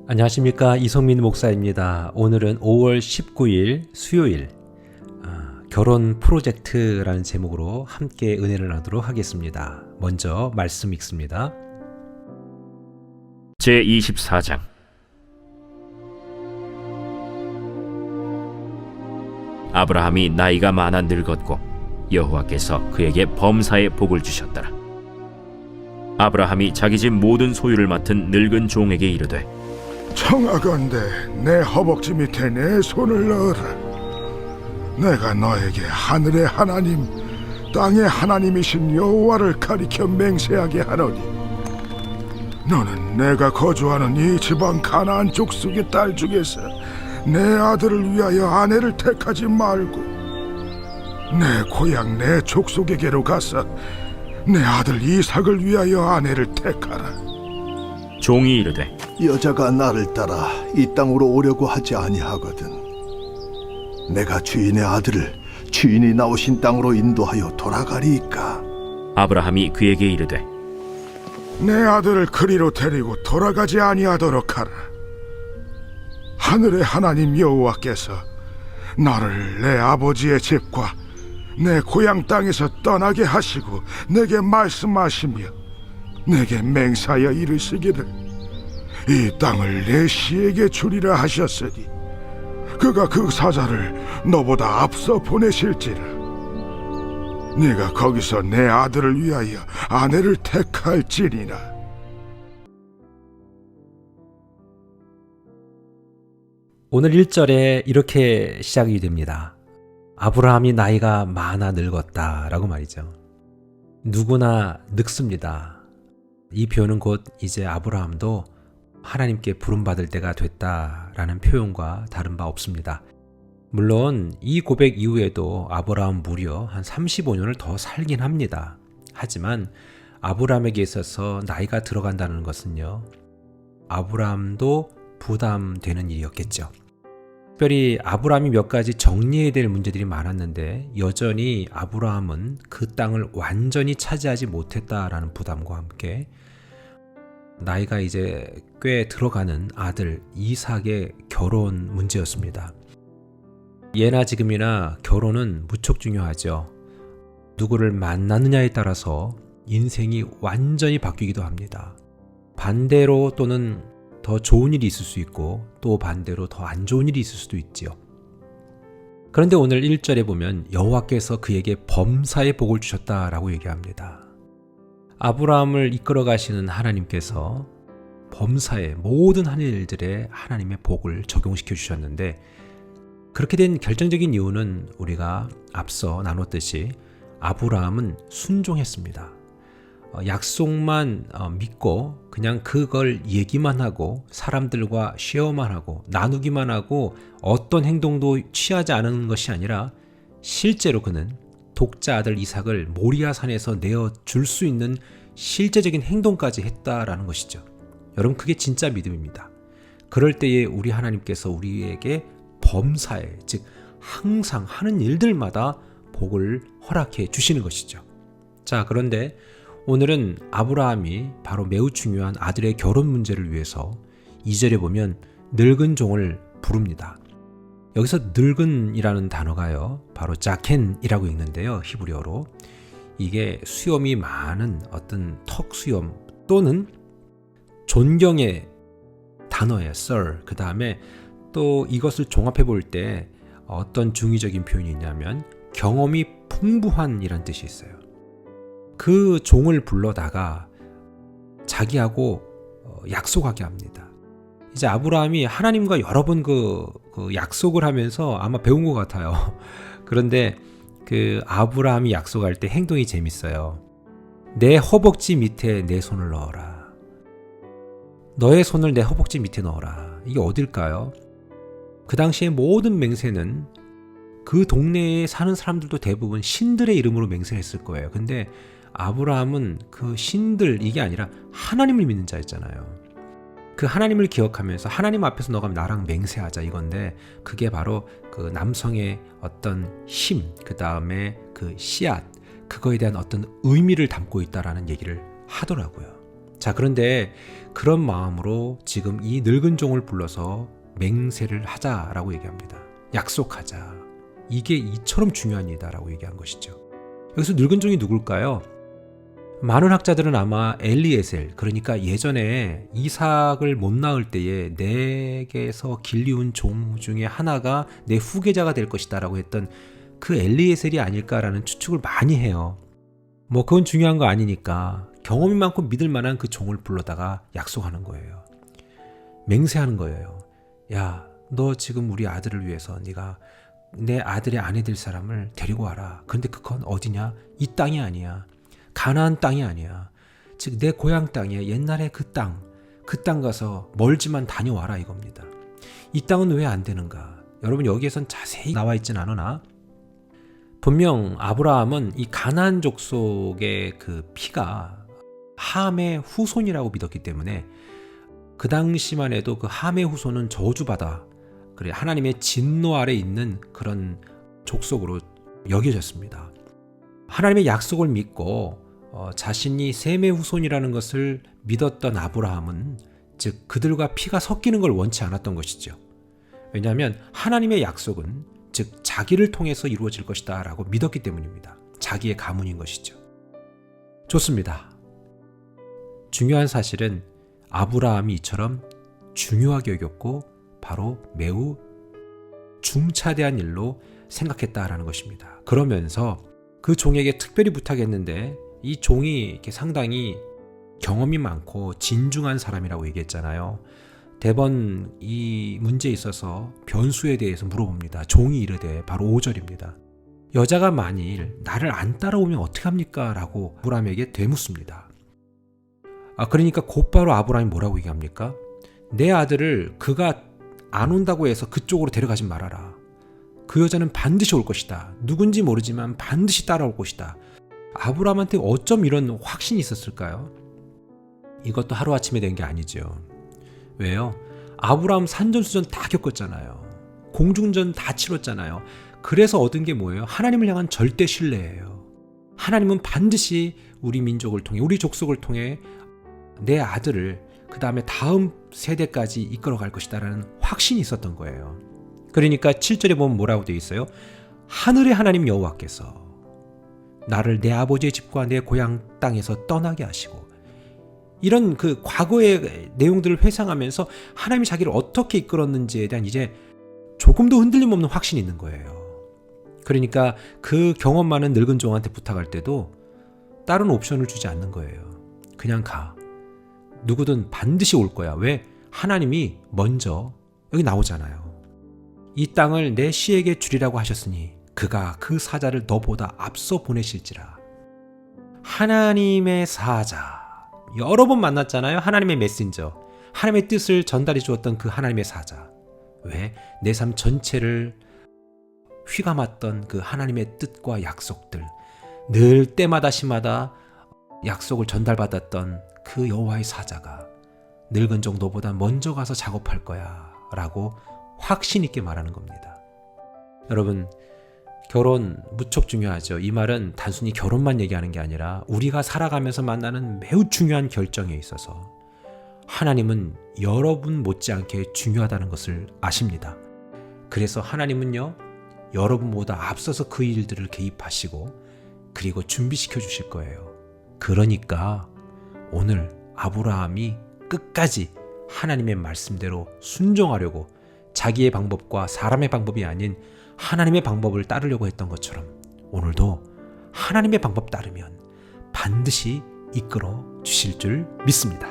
안녕하십니까, 이성민 목사입니다. 오늘은 5월 19일 수요일 결혼 프로젝트라는 제목으로 함께 은혜를 나누도록 하겠습니다. 먼저 말씀 읽습니다. 제24장. 아브라함이 나이가 많아 늙었고 여호와께서 그에게 범사의 복을 주셨더라. 아브라함이 자기 집 모든 소유를 맡은 늙은 종에게 이르되, 청하건대 내 허벅지 밑에 내 손을 넣어라. 내가 너에게 하늘의 하나님, 땅의 하나님이신 여호와를 가리켜 맹세하게 하노니, 너는 내가 거주하는 이 지방 가나안 족속의 딸 중에서 내 아들을 위하여 아내를 택하지 말고 내 고향 내 족속에게로 가서 내 아들 이삭을 위하여 아내를 택하라. 종이 이르되, 여자가 나를 따라 이 땅으로 오려고 하지 아니하거든. 내가 주인의 아들을 주인이 나오신 땅으로 인도하여 돌아가리이까. 아브라함이 그에게 이르되, 내 아들을 그리로 데리고 돌아가지 아니하도록 하라. 하늘의 하나님 여호와께서 나를 내 아버지의 집과 내 고향 땅에서 떠나게 하시고 내게 말씀하시며 내게 맹세하여 이르시기를 이 땅을 내 씨에게 주리라 하셨으니 그가 그 사자를 너보다 앞서 보내실지라. 네가 거기서 내 아들을 위하여 아내를 택할지니라. 오늘 1절에 이렇게 시작이 됩니다. 아브라함이 나이가 많아 늙었다 라고 말이죠. 누구나 늙습니다. 이 표현은 곧 이제 아브라함도 하나님께 부름받을 때가 됐다라는 표현과 다른 바 없습니다. 물론 이 고백 이후에도 아브라함 무려 한 35년을 더 살긴 합니다. 하지만 아브라함에게 있어서 나이가 들어간다는 것은요, 아브라함도 부담되는 일이었겠죠. 특별히 아브라함이 몇 가지 정리해야 될 문제들이 많았는데 여전히 아브라함은 그 땅을 완전히 차지하지 못했다라는 부담과 함께 나이가 이제 꽤 들어가는 아들 이삭의 결혼 문제였습니다. 예나 지금이나 결혼은 무척 중요하죠. 누구를 만나느냐에 따라서 인생이 완전히 바뀌기도 합니다. 반대로 또는 더 좋은 일이 있을 수 있고 또 반대로 더 안 좋은 일이 있을 수도 있지요. 그런데 오늘 1절에 보면 여호와께서 그에게 범사의 복을 주셨다라고 얘기합니다. 아브라함을 이끌어 가시는 하나님께서 범사의 모든 하늘 일들에 하나님의 복을 적용시켜 주셨는데, 그렇게 된 결정적인 이유는 우리가 앞서 나눴듯이 아브라함은 순종했습니다. 약속만 믿고 그냥 그걸 얘기만 하고 사람들과 쉐어만 하고 나누기만 하고 어떤 행동도 취하지 않은 것이 아니라 실제로 그는 독자 아들 이삭을 모리아산에서 내어줄 수 있는 실제적인 행동까지 했다라는 것이죠. 여러분, 그게 진짜 믿음입니다. 그럴 때에 우리 하나님께서 우리에게 범사에, 즉 항상 하는 일들마다 복을 허락해 주시는 것이죠. 자, 그런데 오늘은 아브라함이 바로 매우 중요한 아들의 결혼 문제를 위해서 2절에 보면 늙은 종을 부릅니다. 여기서 늙은이라는 단어가요, 바로 자켄이라고 읽는데요, 히브리어로. 이게 수염이 많은 어떤 턱 수염 또는 존경의 단어예요, sir. 그 다음에 또 이것을 종합해 볼 때 어떤 중의적인 표현이 있냐면 경험이 풍부한 이란 뜻이 있어요. 그 종을 불러다가 자기하고 약속하게 합니다. 이제 아브라함이 하나님과 여러 번 그 약속을 하면서 아마 배운 것 같아요. 그런데 그 아브라함이 약속할 때 행동이 재밌어요. 내 허벅지 밑에 내 손을 넣어라. 너의 손을 내 허벅지 밑에 넣어라. 이게 어딜까요? 그 당시에 모든 맹세는 그 동네에 사는 사람들도 대부분 신들의 이름으로 맹세했을 거예요. 근데 아브라함은 그 신들, 이게 아니라 하나님을 믿는 자였잖아요. 그 하나님을 기억하면서 하나님 앞에서 너가 나랑 맹세하자 이건데, 그게 바로 그 남성의 어떤 힘, 그 다음에 그 씨앗, 그거에 대한 어떤 의미를 담고 있다라는 얘기를 하더라고요. 자, 그런데 그런 마음으로 지금 이 늙은 종을 불러서 맹세를 하자라고 얘기합니다. 약속하자. 이게 이처럼 중요한 일이다라고 얘기한 것이죠. 여기서 늙은 종이 누굴까요? 많은 학자들은 아마 엘리에셀, 그러니까 예전에 이삭을 못 낳을 때에 내게서 길리운 종 중에 하나가 내 후계자가 될 것이다 라고 했던 그 엘리에셀이 아닐까라는 추측을 많이 해요. 뭐 그건 중요한 거 아니니까 경험이 많고 믿을 만한 그 종을 불러다가 약속하는 거예요. 맹세하는 거예요. 야, 너 지금 우리 아들을 위해서 네가 내 아들의 아내 될 사람을 데리고 와라. 근데 그건 어디냐? 이 땅이 아니야. 가나안 땅이 아니야. 즉 내 고향 땅이야. 옛날에 그 땅 가서 멀지만 다녀와라 이겁니다. 이 땅은 왜 안 되는가? 여러분 여기에선 자세히 나와 있진 않으나 분명 아브라함은 이 가나안 족속의 그 피가 함의 후손이라고 믿었기 때문에 그 당시만 해도 그 함의 후손은 저주받아 그래 하나님의 진노 아래 있는 그런 족속으로 여겨졌습니다. 하나님의 약속을 믿고 자신이 셈의 후손이라는 것을 믿었던 아브라함은 즉 그들과 피가 섞이는 걸 원치 않았던 것이죠. 왜냐하면 하나님의 약속은 즉 자기를 통해서 이루어질 것이다 라고 믿었기 때문입니다. 자기의 가문인 것이죠. 좋습니다. 중요한 사실은 아브라함이 이처럼 중요하게 여겼고 바로 매우 중차대한 일로 생각했다라는 것입니다. 그러면서 그 종에게 특별히 부탁했는데 이 종이 이렇게 상당히 경험이 많고 진중한 사람이라고 얘기했잖아요. 대번 이 문제에 있어서 변수에 대해서 물어봅니다. 종이 이르되 바로 5절입니다. 여자가 만일 나를 안 따라오면 어떡합니까? 라고 아브라함에게 되묻습니다. 그러니까 곧바로 아브라함이 뭐라고 얘기합니까? 내 아들을 그가 안 온다고 해서 그쪽으로 데려가지 말아라. 그 여자는 반드시 올 것이다. 누군지 모르지만 반드시 따라올 것이다. 아브라함한테 어쩜 이런 확신이 있었을까요? 이것도 하루아침에 된 게 아니죠. 왜요? 아브라함 산전수전 다 겪었잖아요. 공중전 다 치렀잖아요. 그래서 얻은 게 뭐예요? 하나님을 향한 절대 신뢰예요. 하나님은 반드시 우리 민족을 통해 우리 족속을 통해 내 아들을 그 다음에 다음 세대까지 이끌어갈 것이다 라는 확신이 있었던 거예요. 그러니까 7절에 보면 뭐라고 되어 있어요? 하늘의 하나님 여호와께서 나를 내 아버지의 집과 내 고향 땅에서 떠나게 하시고 이런 그 과거의 내용들을 회상하면서 하나님이 자기를 어떻게 이끌었는지에 대한 이제 조금도 흔들림 없는 확신이 있는 거예요. 그러니까 그 경험 많은 늙은 종한테 부탁할 때도 다른 옵션을 주지 않는 거예요. 그냥 가. 누구든 반드시 올 거야. 왜? 하나님이 먼저 여기 나오잖아요. 이 땅을 내 씨에게 주리라고 하셨으니 그가 그 사자를 너보다 앞서 보내실지라. 하나님의 사자. 여러 번 만났잖아요. 하나님의 메신저. 하나님의 뜻을 전달해 주었던 그 하나님의 사자. 왜? 내 삶 전체를 휘감았던 그 하나님의 뜻과 약속들. 늘 때마다 시마다 약속을 전달받았던 그 여호와의 사자가 늙은 종 너보다 먼저 가서 작업할 거야 라고 확신 있게 말하는 겁니다. 여러분, 결혼 무척 중요하죠. 이 말은 단순히 결혼만 얘기하는 게 아니라 우리가 살아가면서 만나는 매우 중요한 결정에 있어서 하나님은 여러분 못지않게 중요하다는 것을 아십니다. 그래서 하나님은요, 여러분보다 앞서서 그 일들을 개입하시고 그리고 준비시켜 주실 거예요. 그러니까 오늘 아브라함이 끝까지 하나님의 말씀대로 순종하려고 자기의 방법과 사람의 방법이 아닌 하나님의 방법을 따르려고 했던 것처럼 오늘도 하나님의 방법 따르면 반드시 이끌어 주실 줄 믿습니다.